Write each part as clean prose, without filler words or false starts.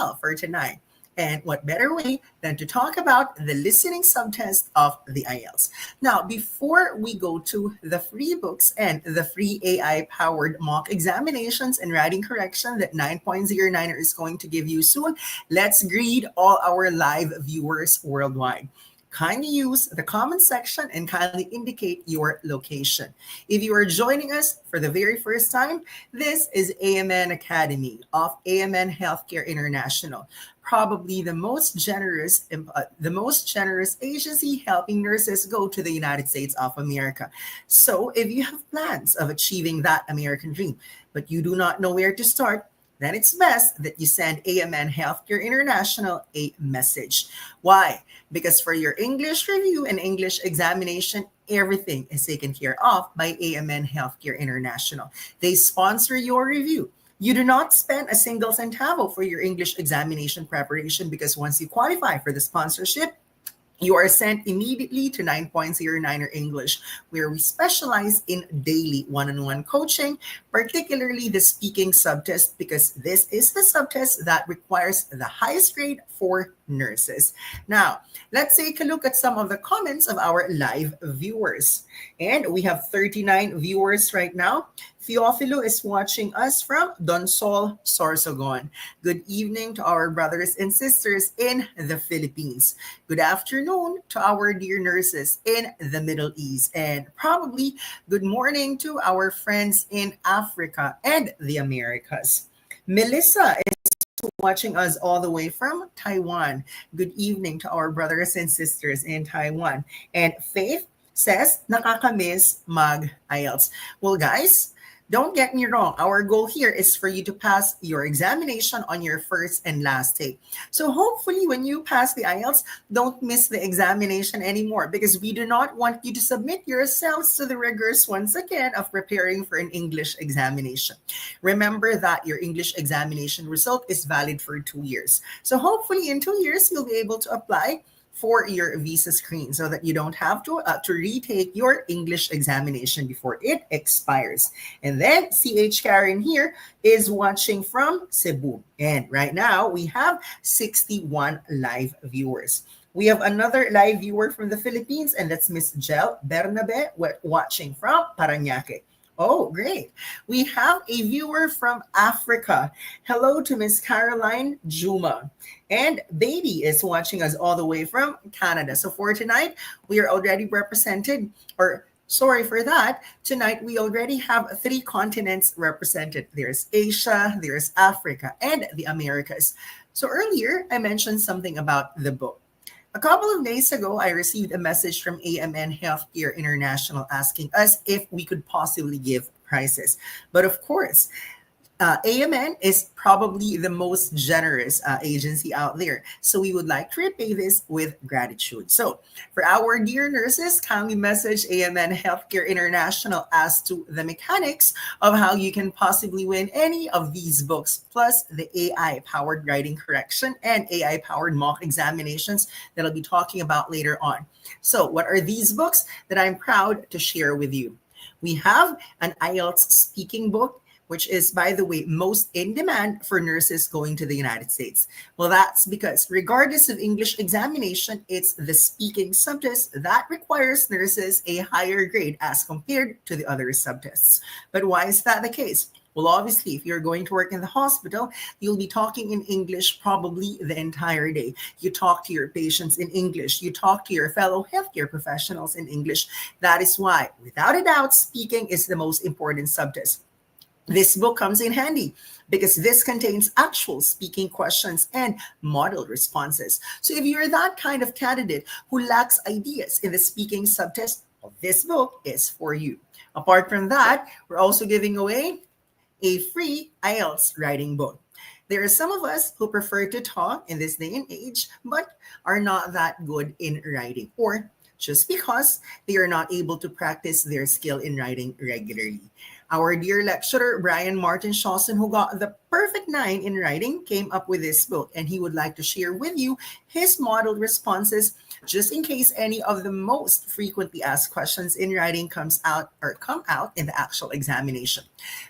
well for tonight. And what better way than to talk about the listening subtest of the IELTS? Now, before we go to the free books and the free AI powered mock examinations and writing correction that 9.09er is going to give you soon, let's greet all our live viewers worldwide. Kindly use the comment section and kindly indicate your location. If you are joining us for the very first time, this is AMN Academy of AMN Healthcare International, probably the most generous agency helping nurses go to the United States of America. So, if you have plans of achieving that American dream, but you do not know where to start, then it's best that you send AMN Healthcare International a message. Why? Because for your English review and English examination, everything is taken care of by AMN Healthcare International. They sponsor your review. You do not spend a single centavo for your English examination preparation because once you qualify for the sponsorship, you are sent immediately to 9.09er English, where we specialize in daily one-on-one coaching, particularly the speaking subtest, because this is the subtest that requires the highest grade for nurses. Now, let's take a look at some of the comments of our live viewers. And we have 39 viewers right now. Theophilo is watching us from Donsol, Sorsogon. Good evening to our brothers and sisters in the Philippines. Good afternoon to our dear nurses in the Middle East. And probably good morning to our friends in Africa and the Americas. Melissa is watching us all the way from Taiwan. Good evening to our brothers and sisters in Taiwan. And Faith says, nakakamiss mag-IELTS. Well, guys, don't get me wrong. Our goal here is for you to pass your examination on your first and last day. So hopefully when you pass the IELTS, don't miss the examination anymore because we do not want you to submit yourselves to the rigors once again of preparing for an English examination. Remember that your English examination result is valid for 2 years. So hopefully in 2 years, you'll be able to apply for your visa screen so that you don't have to retake your English examination before it expires. And then CH Karen here is watching from Cebu. And right now we have 61 live viewers. We have another live viewer from the Philippines, and that's Miss Jel Bernabe watching from Parañaque. Oh, great. We have a viewer from Africa. Hello to Miss Caroline Juma. And Baby is watching us all the way from Canada. So for tonight, we are already represented, or sorry for that. Tonight, we already have 3 continents represented. There's Asia, there's Africa, and the Americas. So earlier, I mentioned something about the book. A couple of days ago, I received a message from AMN Healthcare International asking us if we could possibly give prizes. But of course, AMN is probably the most generous agency out there. So we would like to repay this with gratitude. So for our dear nurses, kindly message AMN Healthcare International as to the mechanics of how you can possibly win any of these books, plus the AI-powered writing correction and AI-powered mock examinations that I'll be talking about later on. So what are these books that I'm proud to share with you? We have an IELTS speaking book, which is, by the way, most in demand for nurses going to the United States. Well, that's because regardless of English examination, it's the speaking subtest that requires nurses a higher grade as compared to the other subtests. But why is that the case? Well, obviously, if you're going to work in the hospital, you'll be talking in English probably the entire day. You talk to your patients in English. You talk to your fellow healthcare professionals in English. That is why, without a doubt, speaking is the most important subtest. This book comes in handy because this contains actual speaking questions and model responses. So if you're that kind of candidate who lacks ideas in the speaking subtest, well, this book is for you. Apart from that, we're also giving away a free IELTS writing book. There are some of us who prefer to talk in this day and age, but are not that good in writing, or just because they are not able to practice their skill in writing regularly. Our dear lecturer, Brian Martin Shawson, who got the perfect 9 in writing, came up with this book, and he would like to share with you his model responses just in case any of the most frequently asked questions in writing come out in the actual examination.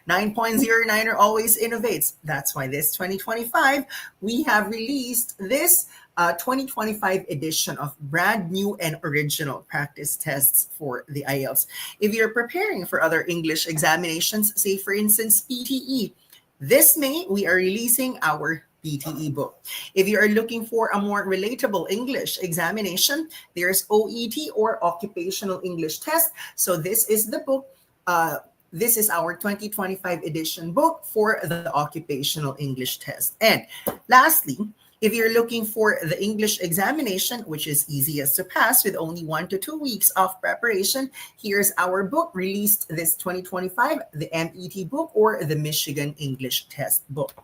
9.09er always innovates. That's why this 2025 we have released this 2025 edition of brand new and original practice tests for the IELTS. If you're preparing for other English examinations, say for instance PTE, this May we are releasing our PTE book. If you are looking for a more relatable English examination, there's OET or Occupational English Test. So this is the book. This is our 2025 edition book for the Occupational English Test. And lastly, if you're looking for the English examination, which is easiest to pass with only 1 to 2 weeks of preparation, here's our book released this 2025, the MET book or the Michigan English Test book.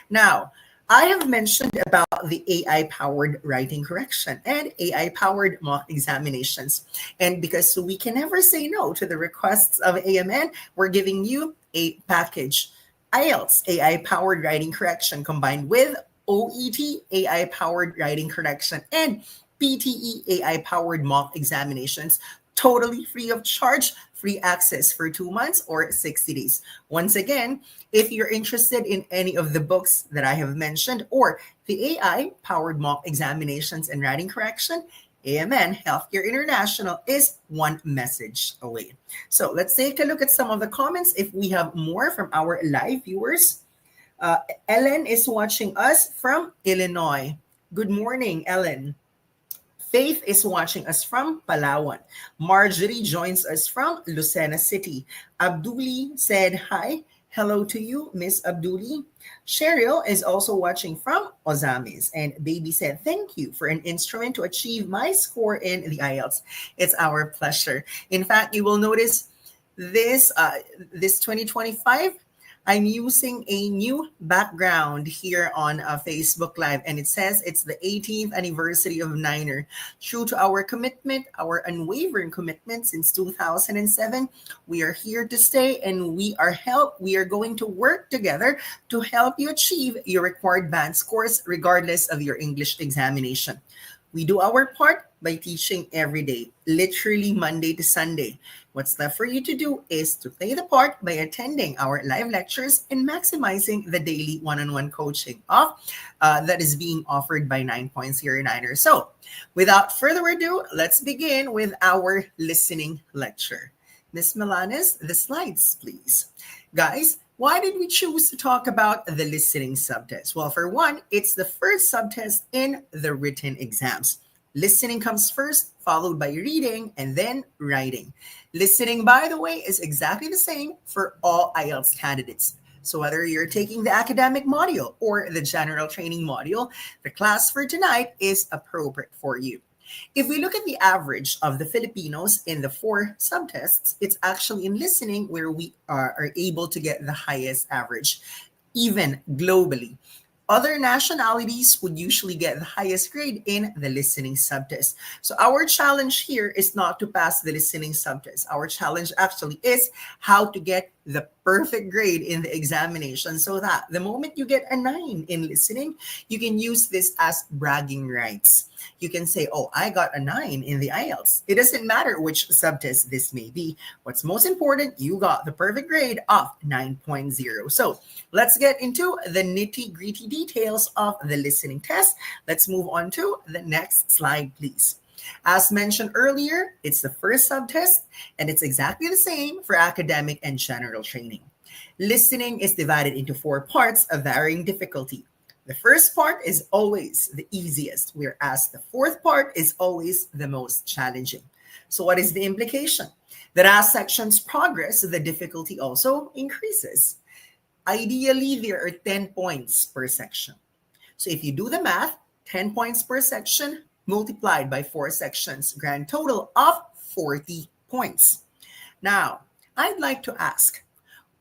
Now, I have mentioned about the AI-powered writing correction and AI-powered mock examinations. And because we can never say no to the requests of AMN, we're giving you a package. IELTS AI-powered writing correction combined with OET AI-powered writing correction and PTE AI-powered mock examinations, totally free of charge, free access for 2 months or 60 days. Once again, if you're interested in any of the books that I have mentioned or the AI-powered mock examinations and writing correction, AMN Healthcare International is one message away. So let's take a look at some of the comments if we have more from our live viewers. Ellen is watching us from Illinois. Good morning, Ellen. Faith is watching us from Palawan. Marjorie joins us from Lucena City. Abduli said hi. Hello to you, Miss Abduli. Cheryl is also watching from Ozamis. And Baby said, thank you for an instrument to achieve my score in the IELTS. It's our pleasure. In fact, you will notice this 2025, I'm using a new background here on Facebook Live, and it says it's the 18th anniversary of Niner. True to our commitment, our unwavering commitment since 2007, we are here to stay, and we are going to work together to help you achieve your required band scores regardless of your English examination. We do our part by teaching every day, literally Monday to Sunday. What's left for you to do is to play the part by attending our live lectures and maximizing the daily one-on-one coaching that is being offered by 9.09er. So without further ado, let's begin with our listening lecture. Ms. Milanes, the slides, please. Guys, why did we choose to talk about the listening subtest? Well, for one, it's the first subtest in the written exams. Listening comes first, followed by reading, and then writing. Listening, by the way, is exactly the same for all IELTS candidates. So whether you're taking the academic module or the general training module, the class for tonight is appropriate for you. If we look at the average of the Filipinos in the 4 subtests, it's actually in listening where we are able to get the highest average, even globally. Other nationalities would usually get the highest grade in the listening subtest. So our challenge here is not to pass the listening subtest. Our challenge actually is how to get the perfect grade in the examination so that the moment you get a 9 in listening, you can use this as bragging rights. You can say, oh, I got a 9 in the IELTS. It doesn't matter which subtest this may be. What's most important, you got the perfect grade of 9.0. So let's get into the nitty-gritty details of the listening test. Let's move on to the next slide, please. As mentioned earlier, it's the first subtest, and it's exactly the same for academic and general training. Listening is divided into 4 parts of varying difficulty. The first part is always the easiest, whereas the 4th part is always the most challenging. So what is the implication? That as sections progress, the difficulty also increases. Ideally, there are 10 points per section. So if you do the math, 10 points per section multiplied by 4 sections, grand total of 40 points. Now, I'd like to ask,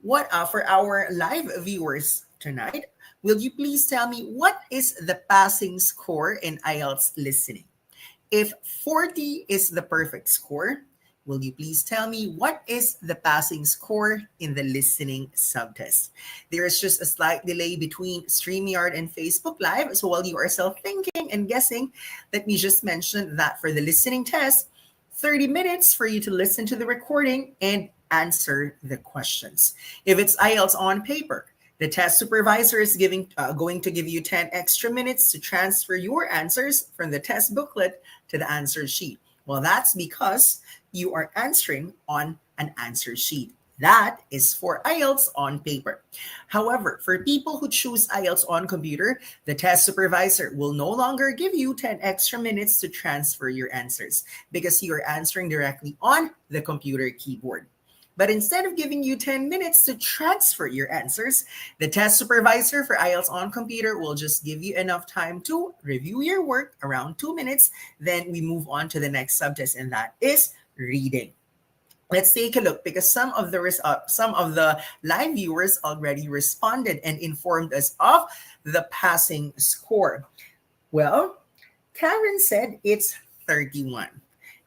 what for our live viewers tonight, will you please tell me what is the passing score in IELTS listening? If 40 is the perfect score, Will you please tell me what is the passing score in the listening subtest? There is just a slight delay between StreamYard and Facebook Live. So while you are still thinking and guessing, let me just mention that for the listening test, 30 minutes for you to listen to the recording and answer the questions. If it's IELTS on paper, the test supervisor is going to give you 10 extra minutes to transfer your answers from the test booklet to the answer sheet. Well, that's because you are answering on an answer sheet. That is for IELTS on paper. However, for people who choose IELTS on computer, the test supervisor will no longer give you 10 extra minutes to transfer your answers because you are answering directly on the computer keyboard. But instead of giving you 10 minutes to transfer your answers, the test supervisor for IELTS on computer will just give you enough time to review your work around 2 minutes. Then we move on to the next subtest, and that is reading. Let's take a look because some of the live viewers already responded and informed us of the passing score. Well, Karen said it's 31.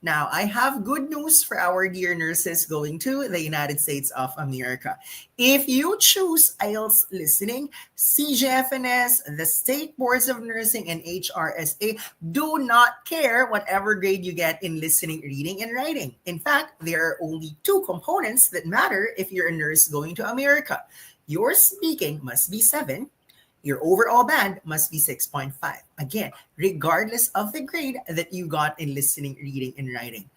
Now, I have good news for our dear nurses going to the United States of America. If you choose IELTS listening, CGFNS, the state boards of nursing, and HRSA do not care whatever grade you get in listening, reading, and writing. In fact, there are only two components that matter if you're a nurse going to America. Your speaking must be 7. Your overall band must be 6.5. Again, regardless of the grade that you got in listening, reading, and writing.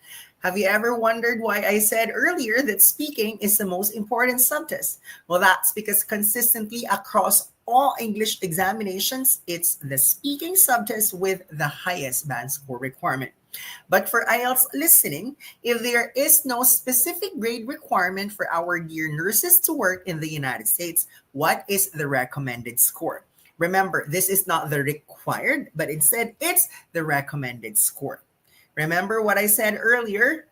Have you ever wondered why I said earlier that speaking is the most important subtest? Well, that's because consistently across all English examinations, it's the speaking subtest with the highest band score requirement. But for IELTS listening, if there is no specific grade requirement for our dear nurses to work in the United States, what is the recommended score? Remember, this is not the required, but instead it's the recommended score. Remember what I said earlier,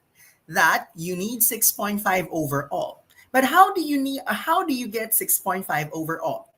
that you need 6.5 overall. But how do you get 6.5 overall?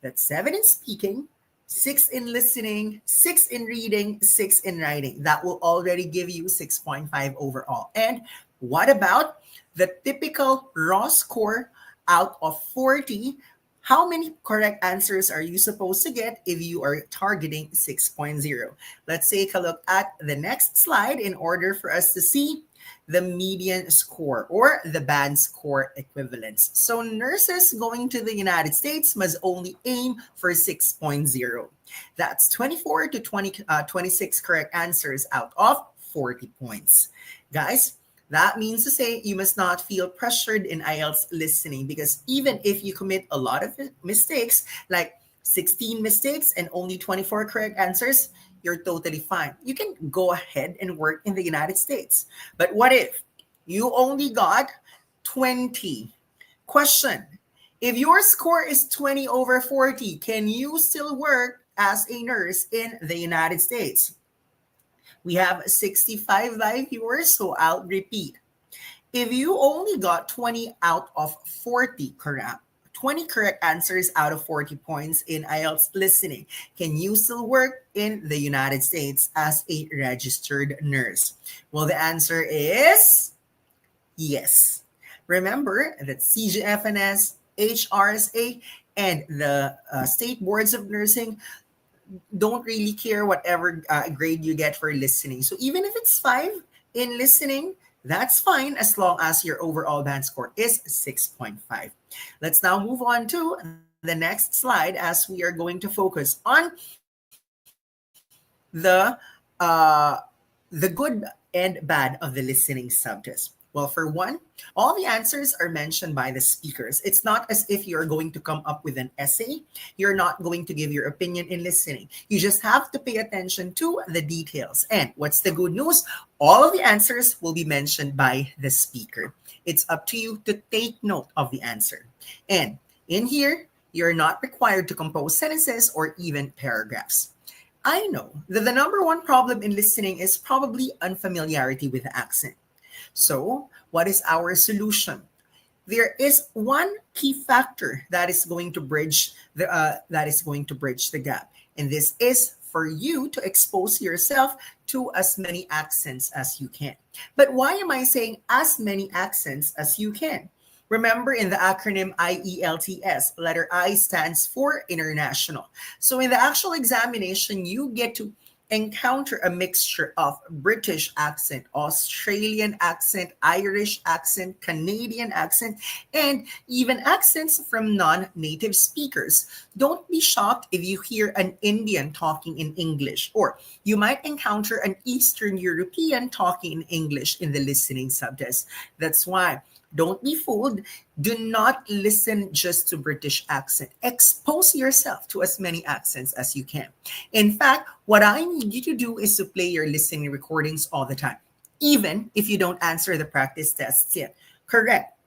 That's 7 in speaking, 6 in listening, 6 in reading, 6 in writing. That will already give you 6.5 overall. And what about the typical raw score out of 40? How many correct answers are you supposed to get if you are targeting 6.0? Let's take a look at the next slide in order for us to see the median score or the band score equivalence. So nurses going to the United States must only aim for 6.0. That's 24 to 26 correct answers out of 40 points. Guys, that means to say you must not feel pressured in IELTS listening because even if you commit a lot of mistakes, like 16 mistakes and only 24 correct answers, you're totally fine. You can go ahead and work in the United States. But what if you only got 20? Question: if your score is 20 over 40, can you still work as a nurse in the United States? We have 65 live viewers, so I'll repeat. If you only got 20 out of 40 correct, 20 correct answers out of 40 points in IELTS listening, can you still work in the United States as a registered nurse? Well, the answer is yes. Remember that CGFNS, HRSA, and the state boards of nursing don't really care whatever grade you get for listening. So even if it's 5 in listening, that's fine as long as your overall band score is 6.5. Let's now move on to the next slide as we are going to focus on the good and bad of the listening subtest. Well, for one, all the answers are mentioned by the speakers. It's not as if you're going to come up with an essay. You're not going to give your opinion in listening. You just have to pay attention to the details. And what's the good news? All of the answers will be mentioned by the speaker. It's up to you to take note of the answer. And in here, you're not required to compose sentences or even paragraphs. I know that the number one problem in listening is probably unfamiliarity with the accent. So, what is our solution? There is one key factor that is going to bridge the gap, and this is for you to expose yourself to as many accents as you can. But why am I saying as many accents as you can? Remember in the acronym IELTS, letter I stands for international. So in the actual examination, you get to encounter a mixture of British accent, Australian accent, Irish accent, Canadian accent, and even accents from non native speakers. Don't be shocked if you hear an Indian talking in English, or you might encounter an Eastern European talking in English in the listening subtest. That's why don't be fooled. Do not listen just to British accent. Expose yourself to as many accents as you can. In fact, what I need you to do is to play your listening recordings all the time, even if you don't answer the practice tests yet. Correct.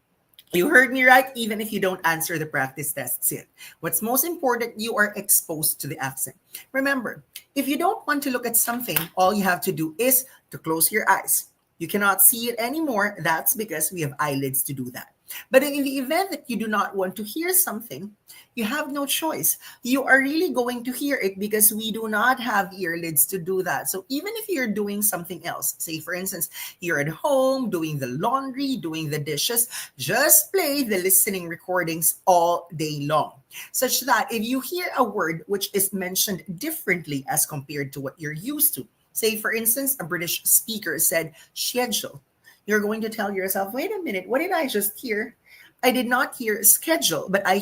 You heard me right, even if you don't answer the practice tests yet. What's most important, you are exposed to the accent. Remember, if you don't want to look at something, all you have to do is to close your eyes. You cannot see it anymore. That's because we have eyelids to do that. But in the event that you do not want to hear something, you have no choice. You are really going to hear it because we do not have earlids to do that. So even if you're doing something else, say for instance, you're at home doing the laundry, doing the dishes, just play the listening recordings all day long, such that if you hear a word which is mentioned differently as compared to what you're used to, say for instance, a British speaker said schedule, you're going to tell yourself, wait a minute, what did I just hear? I did not hear schedule, but I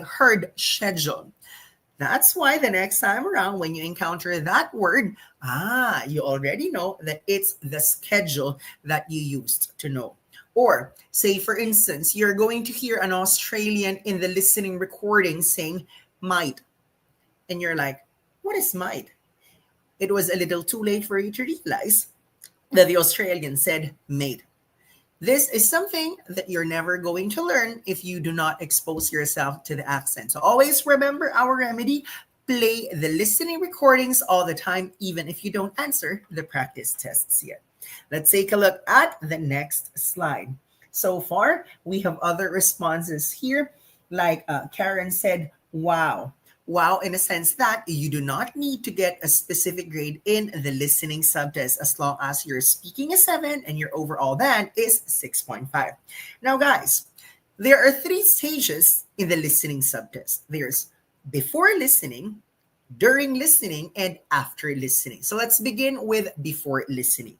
heard schedule. That's why the next time around when you encounter that word, you already know that it's the schedule that you used to know. Or say, for instance, you're going to hear an Australian in the listening recording saying might. And you're like, what is might? It was a little too late for you to realize that the Australian said mate. This is something that you're never going to learn if you do not expose yourself to the accent. So always remember our remedy. Play the listening recordings all the time, even if you don't answer the practice tests yet. Let's take a look at the next slide. So far, we have other responses here. Like Karen said, wow. Wow, in a sense that you do not need to get a specific grade in the listening subtest as long as you're speaking a 7 and your overall band is 6.5. Now, guys, there are 3 stages in the listening subtest. There's before listening, during listening, and after listening. So let's begin with before listening.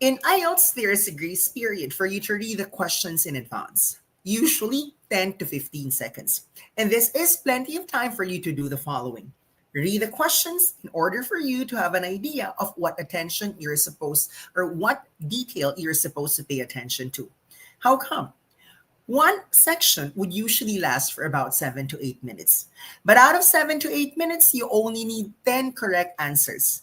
In IELTS, there is a grace period for you to read the questions in advance, usually 10 to 15 seconds. And this is plenty of time for you to do the following. Read the questions in order for you to have an idea of what attention you're supposed, or what detail you're supposed to pay attention to. How come? One section would usually last for about 7 to 8 minutes. But out of 7 to 8 minutes, you only need 10 correct answers.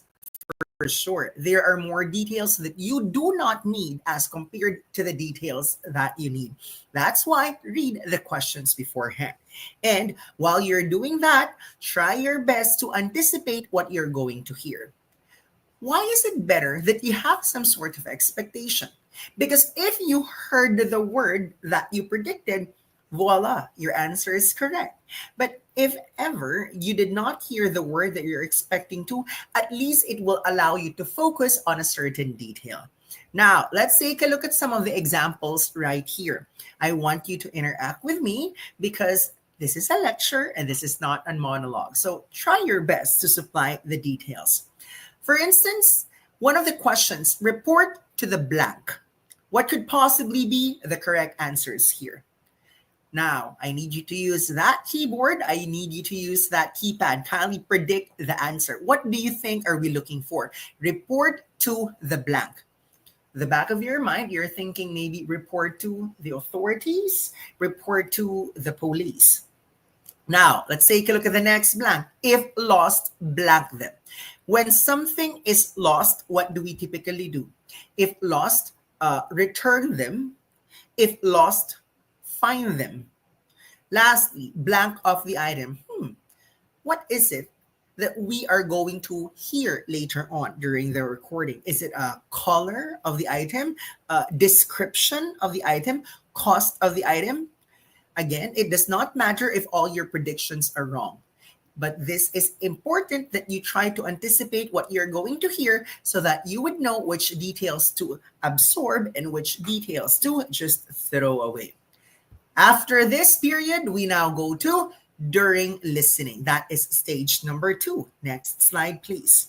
For sure, there are more details that you do not need as compared to the details that you need. That's why read the questions beforehand. And while you're doing that, try your best to anticipate what you're going to hear. Why is it better that you have some sort of expectation? Because if you heard the word that you predicted, voila, your answer is correct. But if ever you did not hear the word that you're expecting to, at least it will allow you to focus on a certain detail. Now, let's take a look at some of the examples right here. I want you to interact with me because this is a lecture and this is not a monologue. So try your best to supply the details. For instance, one of the questions, report to the blank. What could possibly be the correct answers here? Now, I need you to use that keyboard. I need you to use that keypad. Kindly predict the answer. What do you think are we looking for? Report to the blank. The back of your mind, you're thinking maybe report to the authorities, report to the police. Now, let's take a look at the next blank. If lost, blank them. When something is lost, what do we typically do? If lost, return them. If lost, find them. Lastly, blank of the item. What is it that we are going to hear later on during the recording? Is it a color of the item, a description of the item, cost of the item? Again, it does not matter if all your predictions are wrong. But this is important that you try to anticipate what you're going to hear so that you would know which details to absorb and which details to just throw away. After this period, we now go to during listening. That is stage number 2. Next slide, please.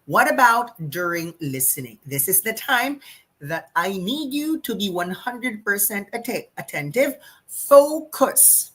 What about during listening? This is the time that I need you to be 100% attentive. Focus.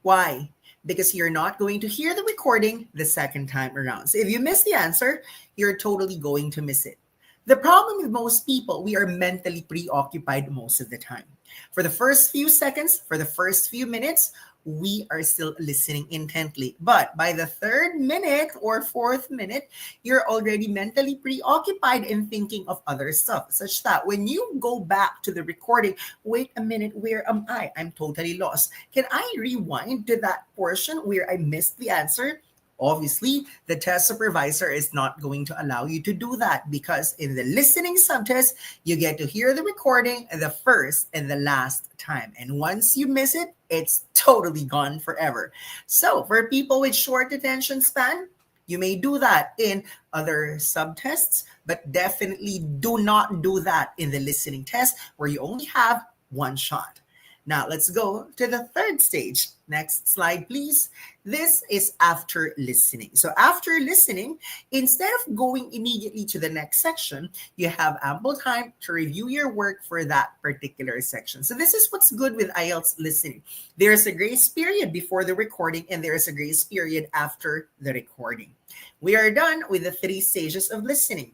Why? Because you're not going to hear the recording the second time around. So if you miss the answer, you're totally going to miss it. The problem with most people, we are mentally preoccupied most of the time. For the first few seconds, for the first few minutes, we are still listening intently. But by the third minute or fourth minute, you're already mentally preoccupied in thinking of other stuff, such that when you go back to the recording, wait a minute, where am I? I'm totally lost. Can I rewind to that portion where I missed the answer? Obviously, the test supervisor is not going to allow you to do that because in the listening subtest, you get to hear the recording the first and the last time. And once you miss it, it's totally gone forever. So for people with short attention span, you may do that in other subtests, but definitely do not do that in the listening test where you only have one shot. Now, let's go to the third stage. Next slide, please. This is after listening. So after listening, instead of going immediately to the next section, you have ample time to review your work for that particular section. So this is what's good with IELTS listening. There's a grace period before the recording and there's a grace period after the recording. We are done with the 3 stages of listening.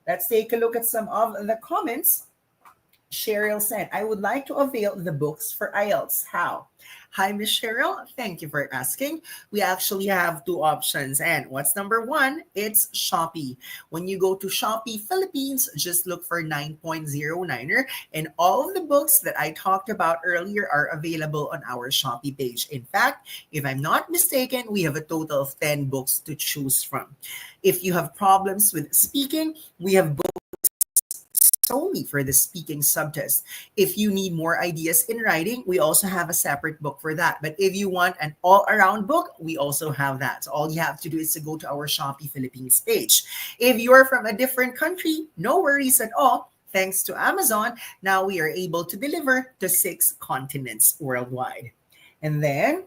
Let's take a look at some of the comments. Cheryl said, I would like to avail the books for IELTS. How? Hi, Miss Cheryl. Thank you for asking. We actually have 2 options. And what's number 1? It's Shopee. When you go to Shopee Philippines, just look for 9.09er. And all of the books that I talked about earlier are available on our Shopee page. In fact, if I'm not mistaken, we have a total of 10 books to choose from. If you have problems with speaking, we have books solely for the speaking subtest. If you need more ideas in writing, we also have a separate book for that. But if you want an all-around book, we also have that. So all you have to do is to go to our Shopee Philippines page. If you're from a different country, no worries at all. Thanks to Amazon, now we are able to deliver to 6 continents worldwide. And then,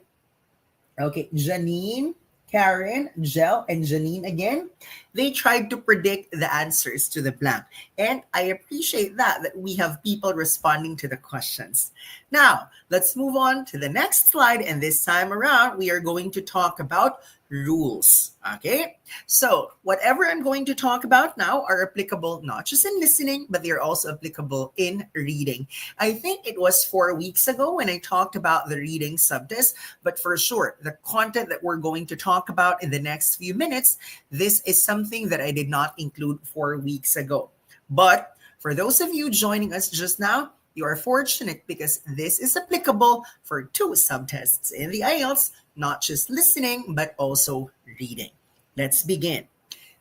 okay, Janine, Karen, Jel, and Janine again, they tried to predict the answers to the blank. And I appreciate that we have people responding to the questions. Now, let's move on to the next slide. And this time around, we are going to talk about rules. Okay? So, whatever I'm going to talk about now are applicable not just in listening, but they're also applicable in reading. I think it was 4 weeks ago when I talked about the reading subtest, but for sure, the content that we're going to talk about in the next few minutes, this is something that I did not include 4 weeks ago. But for those of you joining us just now, you are fortunate because this is applicable for 2 subtests in the IELTS, not just listening, but also reading. Let's begin.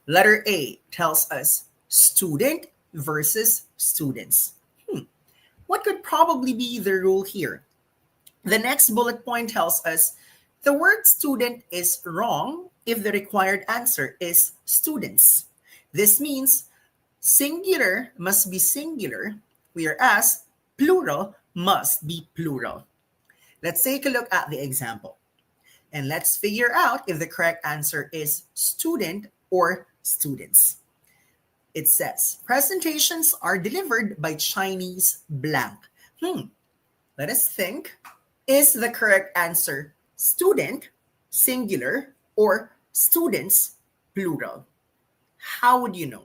Letter A tells us student versus students. What could probably be the rule here? The next bullet point tells us the word student is wrong if the required answer is students. This means singular must be singular, whereas plural must be plural. Let's take a look at the example. And let's figure out if the correct answer is student or students. It says, presentations are delivered by Chinese blank. Let us think. Is the correct answer student, singular, or students, plural? How would you know?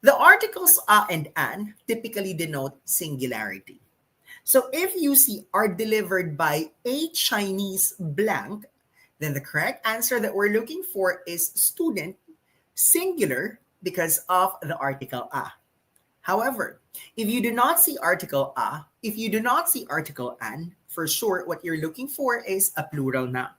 The articles a and an typically denote singularity. So if you see are delivered by a Chinese blank, then the correct answer that we're looking for is student, singular, because of the article a. However, if you do not see article a, if you do not see article an, for sure what you're looking for is a plural noun.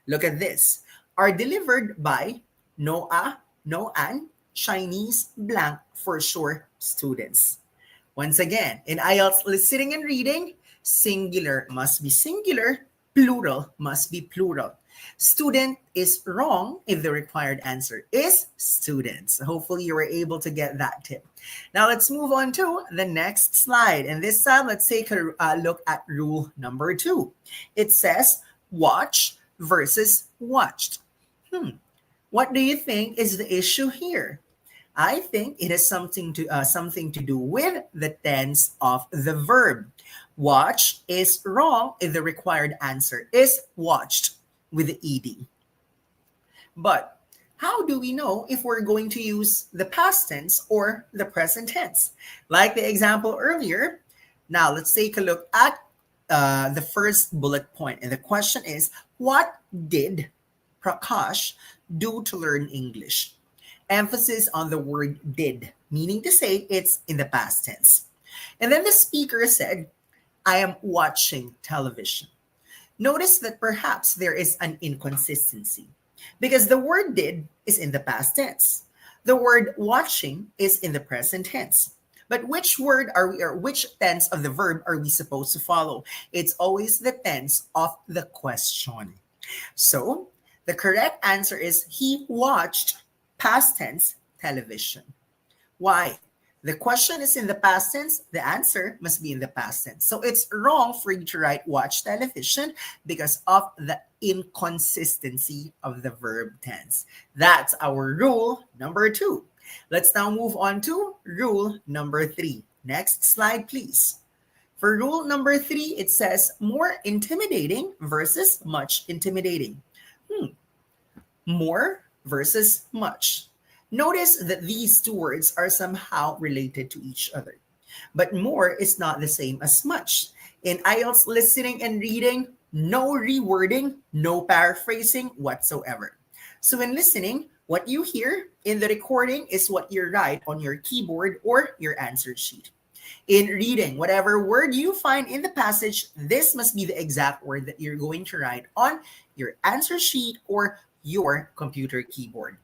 Look at this. Are delivered by no a, no an, Chinese blank, for sure students. Once again, in IELTS listening and reading, singular must be singular, plural must be plural. Student is wrong if the required answer is students. Hopefully you were able to get that tip. Now let's move on to the next slide. And this time, let's take a look at rule number 2. It says watch versus watched. What do you think is the issue here? I think it has something to do with the tense of the verb. Watch is wrong if the required answer is watched with the ed. But how do we know if we're going to use the past tense or the present tense? Like the example earlier, now let's take a look at the first bullet point. And the question is, what did Prakash do to learn English? Emphasis on the word did, meaning to say it's in the past tense. And then the speaker said, I am watching television. Notice that perhaps there is an inconsistency because the word did is in the past tense. The word watching is in the present tense. But which word are we, or which tense of the verb are we supposed to follow? It's always the tense of the question. So the correct answer is he watched past tense television. Why? The question is in the past tense, the answer must be in the past tense. So it's wrong for you to write watch television because of the inconsistency of the verb tense. That's our rule number 2. Let's now move on to rule number 3. Next slide, please. For rule number 3, it says more intimidating versus much intimidating. More versus much. Notice that these two words are somehow related to each other. But more is not the same as much. In IELTS listening and reading, no rewording, no paraphrasing whatsoever. So in listening, what you hear in the recording is what you write on your keyboard or your answer sheet. In reading, whatever word you find in the passage, this must be the exact word that you're going to write on your answer sheet or your computer keyboard.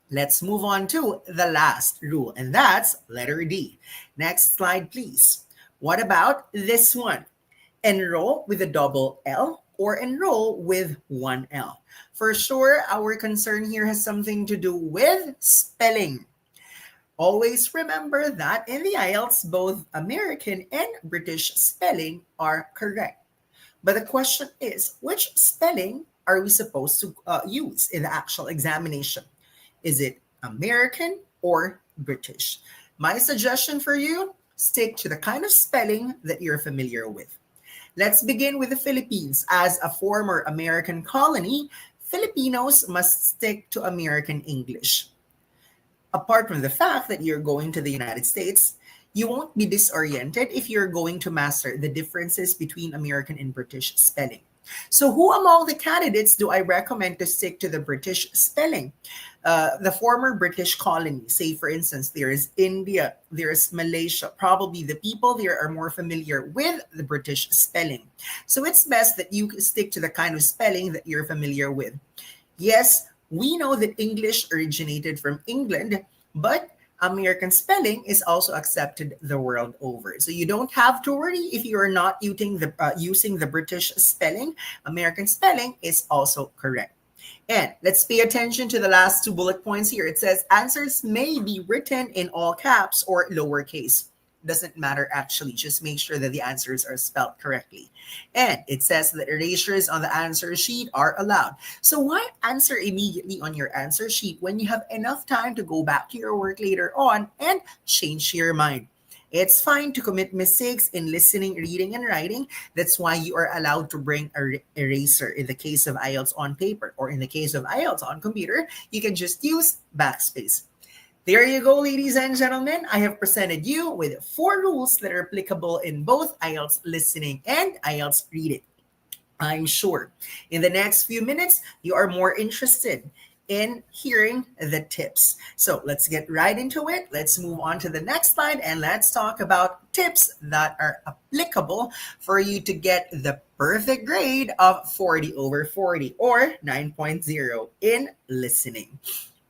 Let's move on to the last rule, and that's letter D. Next slide, please. What about this one? Enroll with a double L or enroll with one L. For sure, our concern here has something to do with spelling. Always remember that in the IELTS, both American and British spelling are correct. But the question is, which spelling are we supposed to use in the actual examination? Is it American or British? My suggestion for you, stick to the kind of spelling that you're familiar with. Let's begin with the Philippines. As a former American colony, Filipinos must stick to American English. Apart from the fact that you're going to the United States, you won't be disoriented if you're going to master the differences between American and British spelling. So who among the candidates do I recommend to stick to the British spelling? The former British colony, say for instance, there is India, there is Malaysia. Probably the people there are more familiar with the British spelling. So it's best that you stick to the kind of spelling that you're familiar with. Yes, we know that English originated from England, but American spelling is also accepted the world over. So you don't have to worry if you are not using the British spelling. American spelling is also correct. And let's pay attention to the last two bullet points here. It says answers may be written in all caps or lowercase. Doesn't matter actually. Just make sure that the answers are spelled correctly. And it says that erasures on the answer sheet are allowed. So why answer immediately on your answer sheet when you have enough time to go back to your work later on and change your mind? It's fine to commit mistakes in listening, reading, and writing. That's why you are allowed to bring an eraser in the case of IELTS on paper, or in the case of IELTS on computer, you can just use backspace. There you go, ladies and gentlemen. I have presented you with 4 rules that are applicable in both IELTS listening and IELTS reading. I'm sure in the next few minutes, you are more interested in hearing the tips. So let's get right into it. Let's move on to the next slide and let's talk about tips that are applicable for you to get the perfect grade of 40 over 40 or 9.0 in listening.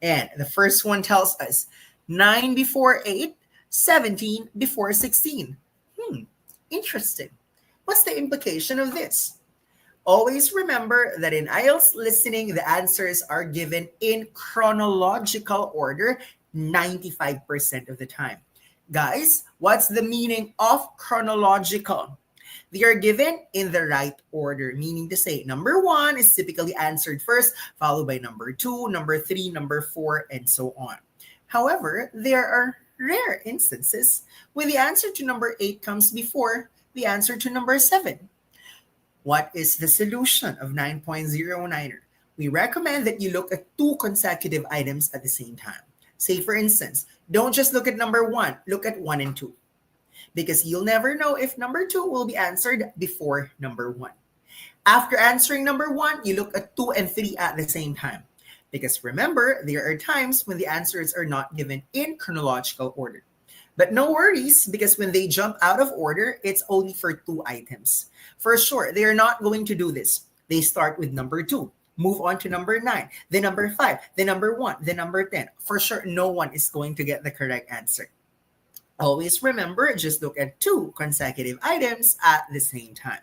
And the first one tells us 9 before 8, 17 before 16. Interesting. What's the implication of this? Always remember that in IELTS listening, the answers are given in chronological order 95% of the time. Guys, what's the meaning of chronological? They are given in the right order, meaning to say number one is typically answered first, followed by number two, number three, number four, and so on. However, there are rare instances when the answer to number eight comes before the answer to number seven. What is the solution of 9.09er? We recommend that you look at two consecutive items at the same time. Say, for instance, don't just look at number one, look at one and two. Because you'll never know if number two will be answered before number one. After answering number one, you look at two and three at the same time. Because remember, there are times when the answers are not given in chronological order. But no worries, because when they jump out of order, it's only for two items. For sure, they are not going to do this. They start with number two, move on to number nine, then number five, then number one, then number 10. For sure, no one is going to get the correct answer. Always remember, just look at two consecutive items at the same time.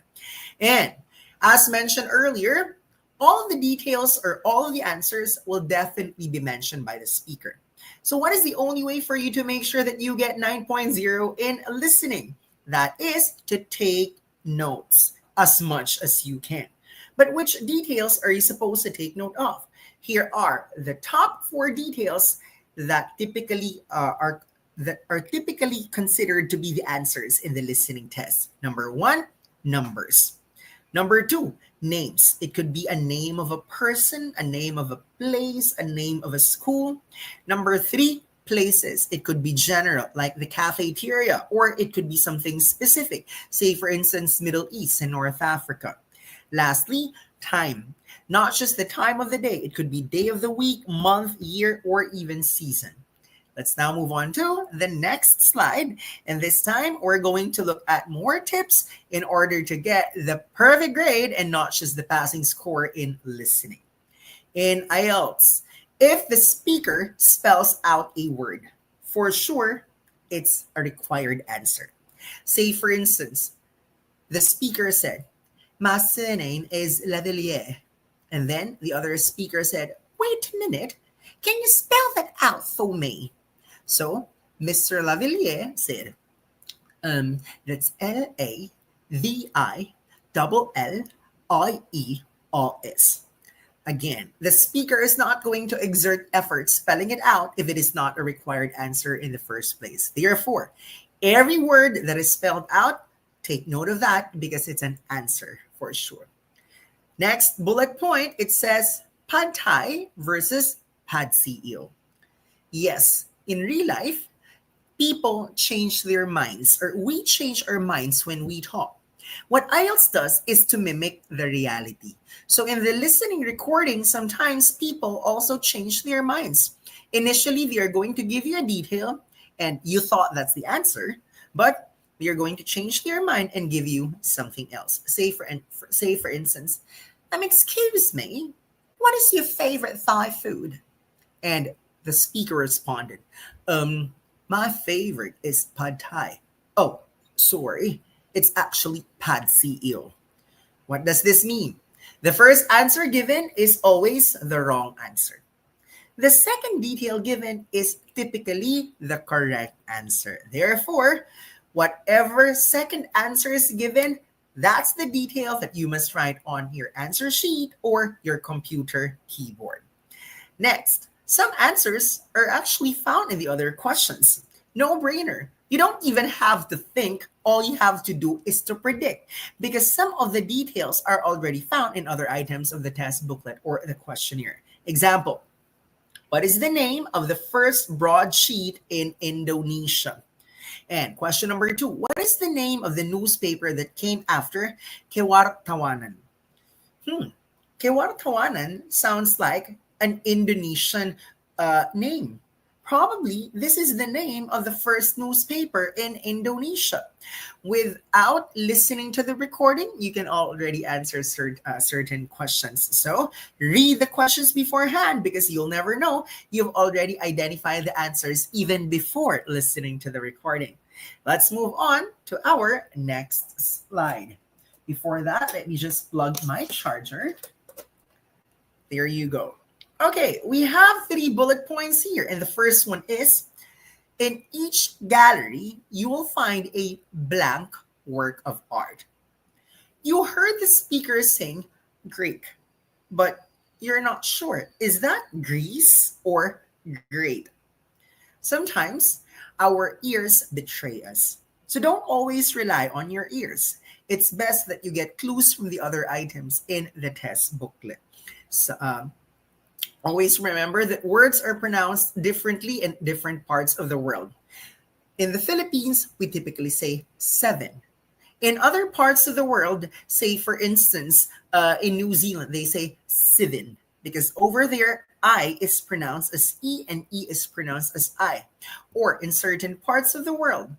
And as mentioned earlier, all of the details or all of the answers will definitely be mentioned by the speaker. So what is the only way for you to make sure that you get 9.0 in listening? That is to take notes as much as you can. But which details are you supposed to take note of? Here are the top 4 details that are typically considered to be the answers in the listening test. Number 1, numbers. Number 2, names. It could be a name of a person, a name of a place, a name of a school. Number 3, places. It could be general, like the cafeteria, or it could be something specific. Say, for instance, Middle East and North Africa. Lastly, time. Not just the time of the day. It could be day of the week, month, year, or even season. Let's now move on to the next slide. And this time, we're going to look at more tips in order to get the perfect grade and not just the passing score in listening. In IELTS, if the speaker spells out a word, for sure, it's a required answer. Say, for instance, the speaker said, "My surname is Lavalier." And then the other speaker said, "Wait a minute, can you spell that out for me?" So Mr. Lavalier said, that's Lavilliers. Again, the speaker is not going to exert effort spelling it out if it is not a required answer in the first place. Therefore, every word that is spelled out, take note of that because it's an answer for sure. Next bullet point, it says pad thai versus pad CEO. Yes, in real life, people change their minds, or we change our minds when we talk. What IELTS does is to mimic the reality. So in the listening recording, sometimes people also change their minds. Initially, they are going to give you a detail, and you thought that's the answer, but they are going to change their mind and give you something else. Say for instance, excuse me, what is your favorite Thai food? And the speaker responded, my favorite is pad thai. Oh, sorry, it's actually pad CEO. What does this mean? The first answer given is always the wrong answer. The second detail given is typically the correct answer. Therefore, whatever second answer is given, that's the detail that you must write on your answer sheet or your computer keyboard. Next, some answers are actually found in the other questions. No brainer. You don't even have to think. All you have to do is to predict, because some of the details are already found in other items of the test booklet or the questionnaire. Example, what is the name of the first broadsheet in Indonesia? And question number 2, what is the name of the newspaper that came after Kewartawanan? Kewartawanan sounds like an Indonesian name. Probably this is the name of the first newspaper in Indonesia. Without listening to the recording, you can already answer certain questions. So read the questions beforehand because you'll never know. You've already identified the answers even before listening to the recording. Let's move on to our next slide. Before that, let me just plug my charger. There you go. Okay, we have 3 bullet points here. And the first one is, in each gallery, you will find a blank work of art. You heard the speaker sing Greek, but you're not sure. Is that Greece or great? Sometimes our ears betray us. So don't always rely on your ears. It's best that you get clues from the other items in the test booklet. So, always remember that words are pronounced differently in different parts of the world. In the Philippines, we typically say seven. In other parts of the world, say for instance, in New Zealand, they say seven because over there, I is pronounced as E and E is pronounced as I. Or in certain parts of the world,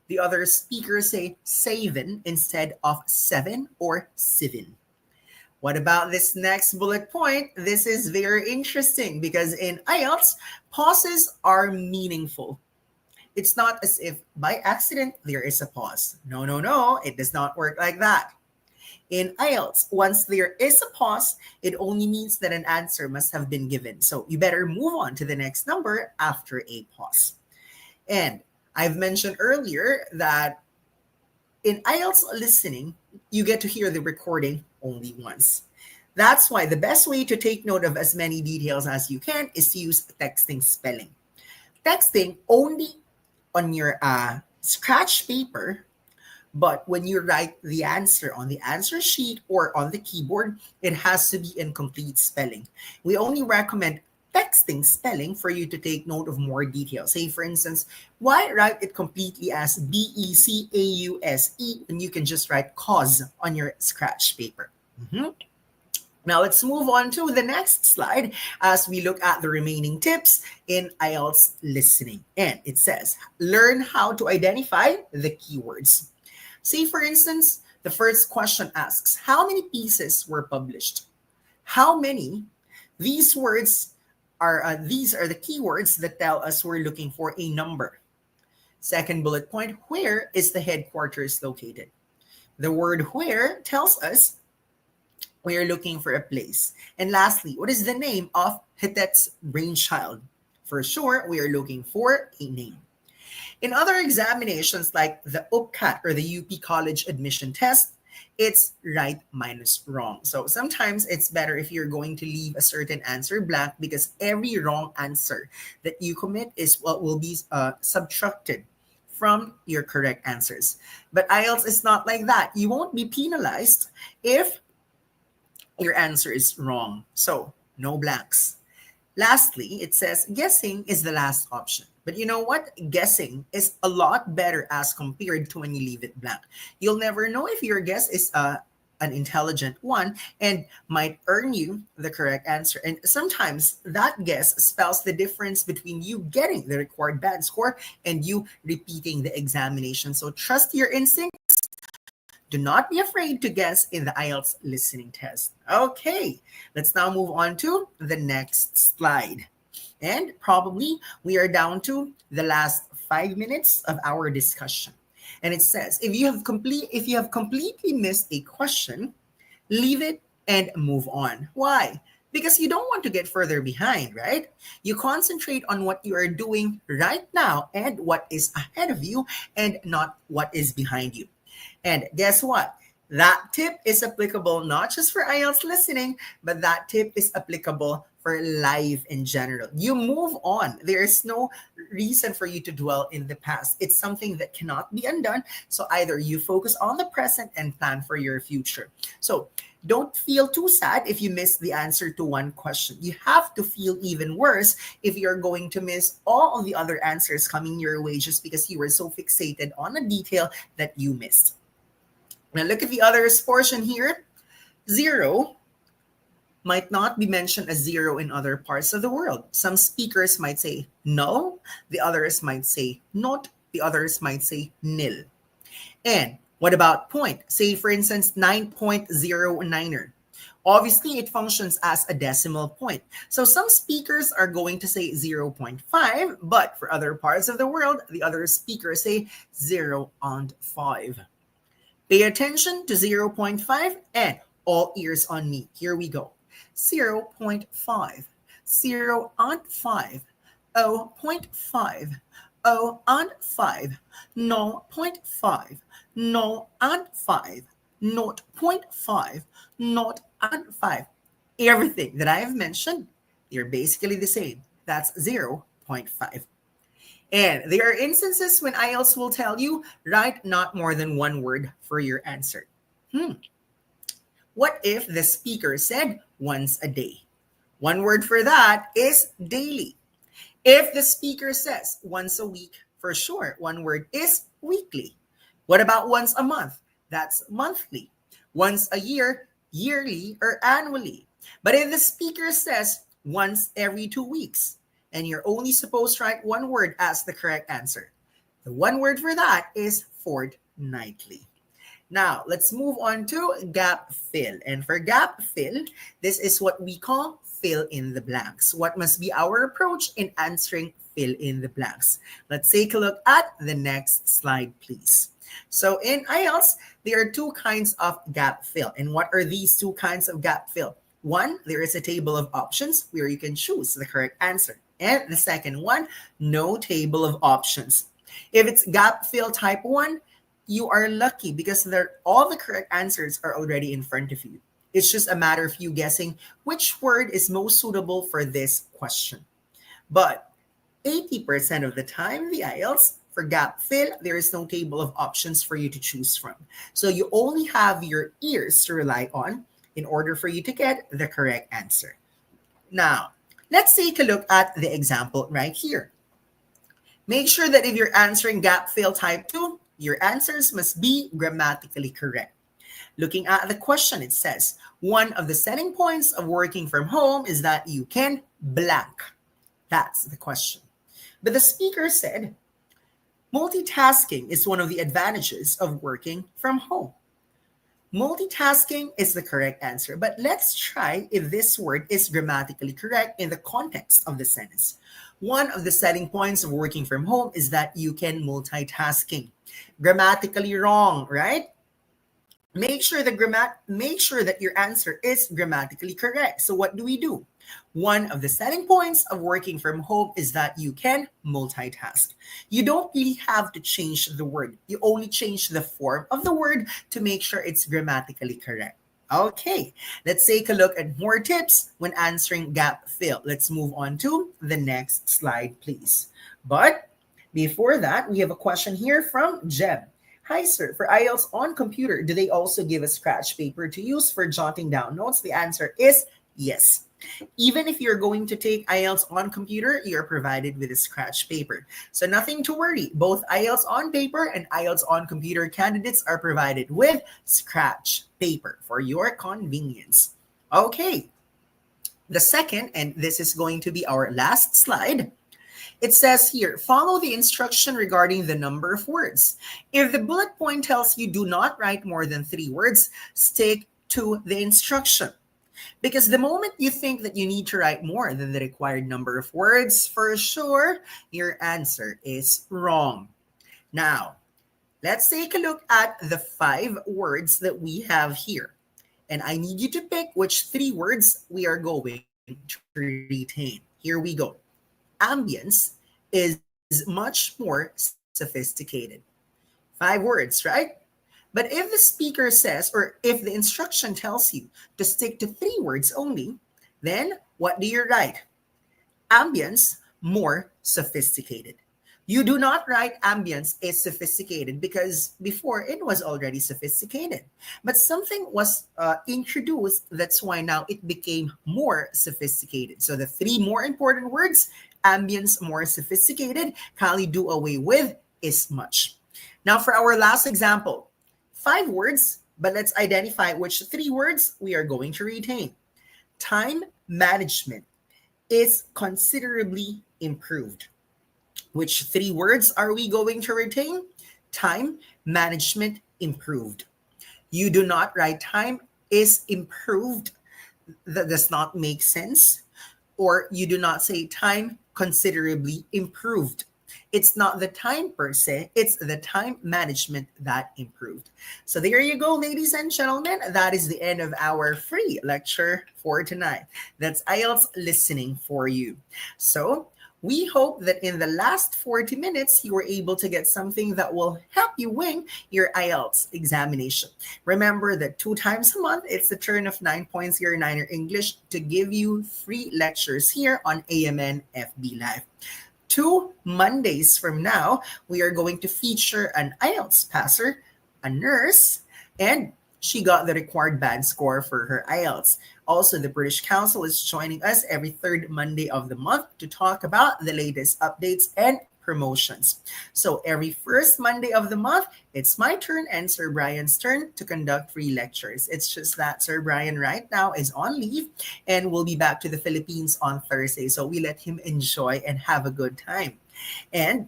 the other speakers say seven instead of seven or seven. What about this next bullet point? This is very interesting because in IELTS, pauses are meaningful. It's not as if by accident there is a pause. No, no, no, it does not work like that. In IELTS, once there is a pause, it only means that an answer must have been given. So you better move on to the next number after a pause. And I've mentioned earlier that in IELTS listening, you get to hear the recording only once. That's why the best way to take note of as many details as you can is to use texting spelling. Texting only on your scratch paper, but when you write the answer on the answer sheet or on the keyboard, it has to be in complete spelling. We only recommend texting spelling for you to take note of more details. Say, for instance, why write it completely as Because when you can just write cause on your scratch paper? Now let's move on to the next slide as we look at the remaining tips in IELTS listening. And it says, learn how to identify the keywords. Say, for instance, the first question asks, how many pieces were published? How many? These words these are the keywords that tell us we're looking for a number. Second bullet point, where is the headquarters located? The word where tells us we are looking for a place. And lastly, what is the name of Hitet's brainchild? For sure, we are looking for a name. In other examinations like the UPCAT or the UP College Admission Test, it's right minus wrong. So sometimes it's better if you're going to leave a certain answer blank because every wrong answer that you commit is what will be subtracted from your correct answers. But IELTS is not like that. You won't be penalized if your answer is wrong. So no blanks. Lastly, it says guessing is the last option. But you know what? Guessing is a lot better as compared to when you leave it blank. You'll never know if your guess is an intelligent one and might earn you the correct answer. And sometimes that guess spells the difference between you getting the required band score and you repeating the examination. So trust your instincts. Do not be afraid to guess in the IELTS listening test. Okay, let's now move on to the next slide. And probably we are down to the last 5 minutes of our discussion. And it says, if you have completely missed a question, leave it and move on. Why? Because you don't want to get further behind, right? You concentrate on what you are doing right now and what is ahead of you and not what is behind you. And guess what? That tip is applicable not just for IELTS listening, but that tip is applicable for life in general. You move on. There is no reason for you to dwell in the past. It's something that cannot be undone. So either you focus on the present and plan for your future. So don't feel too sad if you miss the answer to one question. You have to feel even worse if you're going to miss all of the other answers coming your way just because you were so fixated on a detail that you missed. Now look at the others portion here. Zero might not be mentioned as zero in other parts of the world. Some speakers might say no, the others might say not, the others might say nil. And what about point? Say, for instance, 9.09er. Obviously, it functions as a decimal point. So some speakers are going to say 0.5, but for other parts of the world, the other speakers say 0.5. Pay attention to zero point 0.5 and all ears on me. Here we go. Zero point 0.5, 0 and 5, 0.5, 0 and 5, 0.5, 0 and 5, 0.5, 0 and 5. Everything that I have mentioned, they're basically the same. That's zero point 0.5. And there are instances when IELTS will tell you, write not more than one word for your answer. What if the speaker said once a day? One word for that is daily. If the speaker says once a week, for sure, one word is weekly. What about once a month? That's monthly. Once a year, yearly or annually. But if the speaker says once every 2 weeks, and you're only supposed to write one word as the correct answer, the one word for that is fortnightly. Now, let's move on to gap fill. And for gap fill, this is what we call fill in the blanks. What must be our approach in answering fill in the blanks? Let's take a look at the next slide, please. So in IELTS, there are two kinds of gap fill. And what are these two kinds of gap fill? One, there is a table of options where you can choose the correct answer. And the second one, no table of options. If it's gap fill type 1, you are lucky because all the correct answers are already in front of you. It's just a matter of you guessing which word is most suitable for this question. But 80% of the time, the IELTS, for gap fill, there is no table of options for you to choose from. So you only have your ears to rely on in order for you to get the correct answer. Now, let's take a look at the example right here. Make sure that if you're answering gap fill type 2, your answers must be grammatically correct. Looking at the question, it says, one of the selling points of working from home is that you can blank. That's the question. But the speaker said, multitasking is one of the advantages of working from home. Multitasking is the correct answer, but let's try if this word is grammatically correct in the context of the sentence. One of the selling points of working from home is that you can multitasking. Grammatically wrong, right? Make sure that your answer is grammatically correct. So what do? One of the selling points of working from home is that you can multitask. You don't really have to change the word. You only change the form of the word to make sure it's grammatically correct. Okay, let's take a look at more tips when answering gap fill. Let's move on to the next slide, please. But before that, we have a question here from Jeb. Hi, sir. For IELTS on computer, do they also give a scratch paper to use for jotting down notes? The answer is yes. Even if you're going to take IELTS on computer, you're provided with a scratch paper. So nothing to worry. Both IELTS on paper and IELTS on computer candidates are provided with scratch paper for your convenience. Okay. The second, and this is going to be our last slide. It says here, follow the instruction regarding the number of words. If the bullet point tells you do not write more than 3 words, stick to the instruction. Because the moment you think that you need to write more than the required number of words, for sure, your answer is wrong. Now, let's take a look at the 5 words that we have here. And I need you to pick which 3 words we are going to retain. Here we go. Ambience is much more sophisticated. 5 words, right? But if the speaker says, or if the instruction tells you to stick to 3 words only, then what do you write? Ambience, more sophisticated. You do not write ambience is sophisticated because before it was already sophisticated. But something was introduced, that's why now it became more sophisticated. So the 3 more important words, ambience, more sophisticated, kindly do away with is much. Now for our last example, 5 words, but let's identify which 3 words we are going to retain. Time management is considerably improved. Which 3 words are we going to retain? Time management improved. You do not write time is improved. That does not make sense. Or you do not say time considerably improved. It's not the time per se, it's the time management that improved. So there you go, ladies and gentlemen. That is the end of our free lecture for tonight. That's IELTS listening for you. So we hope that in the last 40 minutes, you were able to get something that will help you win your IELTS examination. Remember that 2 times a month, it's the turn of 9.09er English to give you free lectures here on AMN FB Live. 2 Mondays from now, we are going to feature an IELTS passer, a nurse, and she got the required band score for her IELTS. Also, the British Council is joining us every third Monday of the month to talk about the latest updates and promotions. So every first Monday of the month, it's my turn and Sir Brian's turn to conduct free lectures. It's just that Sir Brian right now is on leave and will be back to the Philippines on Thursday. So we let him enjoy and have a good time. And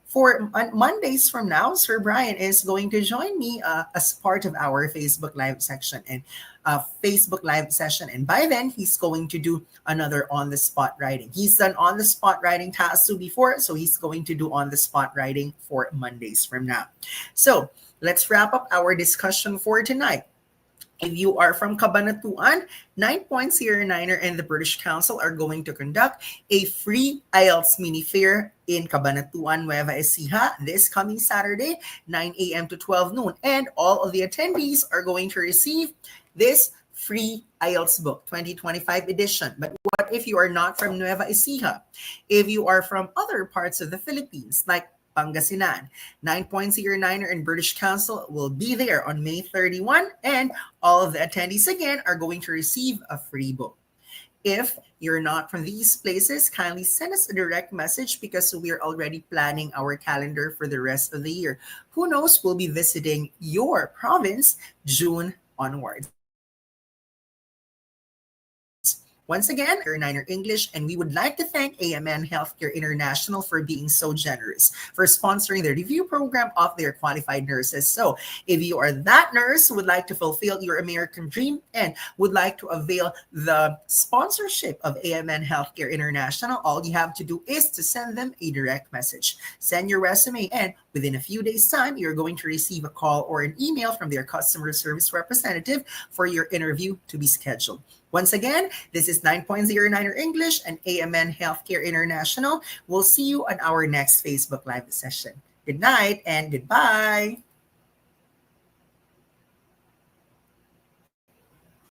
for Mondays from now, Sir Brian is going to join me as part of our Facebook Live section and Facebook Live session. And by then, he's going to do another on-the-spot writing. He's done on-the-spot writing tasu before, so he's going to do on-the-spot writing for Mondays from now. So let's wrap up our discussion for tonight. If you are from Cabanatuan, 9.09er and the British Council are going to conduct a free IELTS mini fair in Cabanatuan, Nueva Ecija this coming Saturday, 9 a.m. to 12 noon. And all of the attendees are going to receive this free IELTS book, 2025 edition. But what if you are not from Nueva Ecija? If you are from other parts of the Philippines, like Pangasinan, 9.09er and British Council will be there on May 31, and all of the attendees again are going to receive a free book. If you're not from these places, kindly send us a direct message because we're already planning our calendar for the rest of the year. Who knows, we'll be visiting your province June onwards. Once again, we're Niner English, and we would like to thank AMN Healthcare International for being so generous, for sponsoring the review program of their qualified nurses. So if you are that nurse who would like to fulfill your American dream and would like to avail the sponsorship of AMN Healthcare International, all you have to do is to send them a direct message. Send your resume, and within a few days' time, you're going to receive a call or an email from their customer service representative for your interview to be scheduled. Once again, this is 9.09er English and AMN Healthcare International. We'll see you on our next Facebook Live session. Good night and goodbye.